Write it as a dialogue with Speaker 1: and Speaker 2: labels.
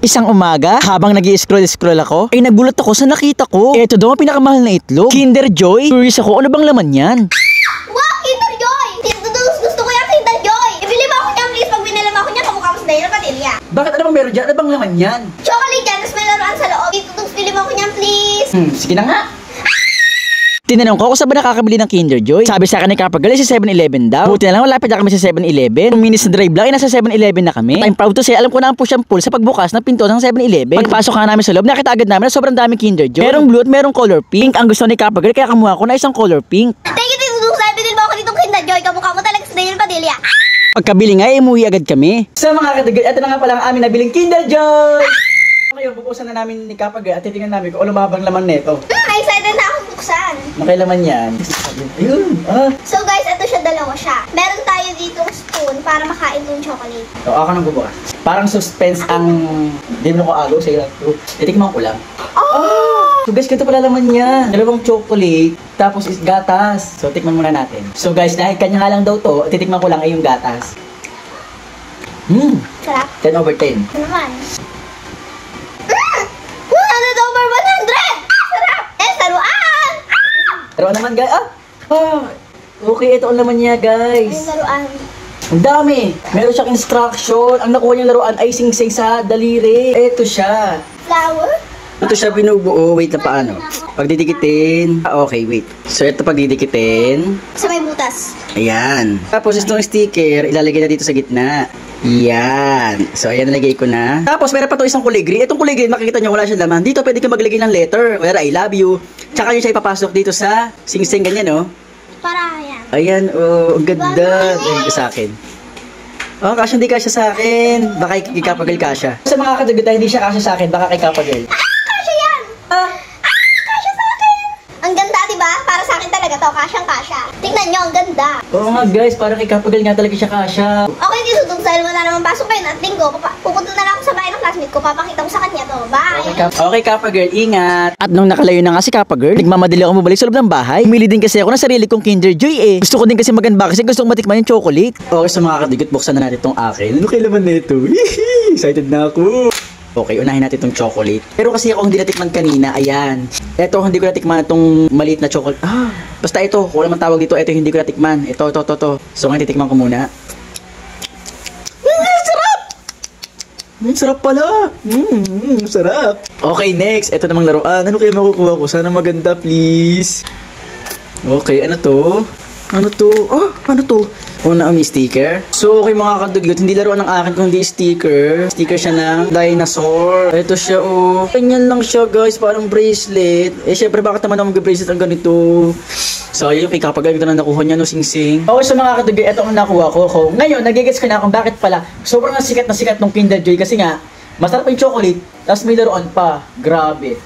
Speaker 1: Isang umaga, habang nag-i-scroll ako, ay nagulat ako sa nakita ko. Ito daw ang pinakamahal na itlog. Kinder Joy. Curious ako, ano bang laman yan?
Speaker 2: Wow, Kinder Joy! Gusto ko yung Kinder Joy! Ibili mo ako niyan, please. Pag binili mo ako niyan, kamukha mo sa Daniel Padilla.
Speaker 1: Bakit ano bang meron dyan? Ano bang laman yan?
Speaker 2: Chocolate yan, tapos may laruan sa loob. Dito, bili mo ako niyan, please.
Speaker 1: Sige na nga. Tinanong ko kung saan ba nakakabili ng Kinder Joy. Sabi sa akin ni Kapagal, sa 7-Eleven daw. Buti na lang, malapit na kami sa 7-Eleven. 2 minutes na drive lang, ay nasa 7-Eleven na kami. I'm proud to say, alam ko na ang push and pull sa pagbukas ng pinto ng 7-Eleven. Pagpasok nga namin sa loob, nakita agad namin na sobrang daming Kinder Joy. Merong blue at merong color pink. Ang gusto ni Kapagal, kaya kamuha ko na isang color pink.
Speaker 2: Thank you, sabi din mo ako ditong Kinder Joy. Kamukha mo talaga sa Daniel Padilla.
Speaker 1: Pagkabili nga, umuwi agad kami. Sa mga kadagal, ito na nga pala ang amin nabiling Kinder Joy! Ngayon, bubusan na namin ni Kapagal at titingnan namin kung ano mabang laman neto.
Speaker 2: Excited na akong buksan.
Speaker 1: Nakailaman yan. Ayun,
Speaker 2: So guys, ito siya, dalawa siya. Meron tayo ditong spoon para makain yung chocolate.
Speaker 1: So, ako nang bubukas. Parang suspense ang din mo ko agaw sa ilang to. Titikman ko lang. So guys, ganito pala laman niya. Dalawang chocolate, tapos is gatas. So, tikman muna natin. So guys, dahil kanya nga lang daw to, titikman ko lang ay yung gatas.
Speaker 2: Sarap.
Speaker 1: 10 over 10.
Speaker 2: Ano naman? 100 over 100! Sarap! Laruan!
Speaker 1: Laruan naman guys. Okay, ito ang laman niya guys.
Speaker 2: Yung laruan.
Speaker 1: Ang dami. Meron siyang instruction. Ang nakuha niyang laruan ay sing-sing sa daliri. Ito siya.
Speaker 2: Flower?
Speaker 1: Ito siya binubuo. Wait na paano. Pagdidikitin. Okay, wait. So, ito pagdidikitin.
Speaker 2: Sa may butas.
Speaker 1: Ayan. Tapos, itong sticker, ilalagay na dito sa gitna. Yan. So, ayan, nalagay ko na. Tapos, meron pa ito isang kulay green. Itong kulay green, makikita nyo, wala siyang laman. Dito, pwede ka maglagay ng letter. Wala, I love you. Tsaka yun siya ipapasok dito sa sing-sing ganyan, no?
Speaker 2: Para yan.
Speaker 1: Ayan, oh, ang ganda. Ayan ko sa akin. Oh, kasya hindi kasya sa akin. Baka kay Kapagal kasya. Sa mga kadagutan, hindi siya kasya sa akin. Baka kay Kapagal.
Speaker 2: Kasya yan! Kasya sa akin! Ang ganda, diba? Para sa akin talaga to. Kasyang kasya. Tingnan nyo, ang ganda.
Speaker 1: Oo nga guys, parang kay Kapagal nga talaga siya kasya.
Speaker 2: Okay, dito dun dahil wala naman pasok kayo at linggo. Pupunta na lang ako sa bahay ng classmate ko. Papakita ko sa kanya to. Bye!
Speaker 1: Okay, Kapagal, ingat. At nung nakalayo na nga si Kapagal, nagmamadali ako mabalik sa loob ng bahay. Pumili din kasi ako ng sarili kong Kinder Joy eh. Gusto ko din kasi mag-unbox kasi gusto kong matikman yung chocolate. Okay, sa mga kadigot, buksan na natin itong akin. Ano kailaman nito? Excited na ako. Okay, unahin natin itong chocolate. Pero kasi ako hindi natikman kanina, ayan. Ito, hindi ko natikman itong maliit na chocolate. Basta ito, kung naman tawag dito, ito hindi ko natikman. Ito. So, ngayon titikman ko muna. Sarap! Sarap pala! Sarap! Okay, next. Ito namang laruan. Ano kaya makukuha ko? Sana maganda, please. Okay, ano to? Ano to? Una may sticker. So, okay mga kadugyot, hindi laruan ng akin kung hindi sticker. Sticker siya ng dinosaur. Ito siya, oh. Ganyan lang siya, guys. Parang bracelet. Eh, syempre, bakit naman ako mag-bracelet ang ganito? So, yun yung kay Kapagal. Ito na nakuha niya, no, sing-sing. Okay, so mga kadugyot, ito ang nakuha ko. Ngayon, nagigets ko na kung bakit pala sobrang sikat na sikat ng Kinder Joy. Kasi nga, masarap yung chocolate, tapos may laruan pa. Grabe.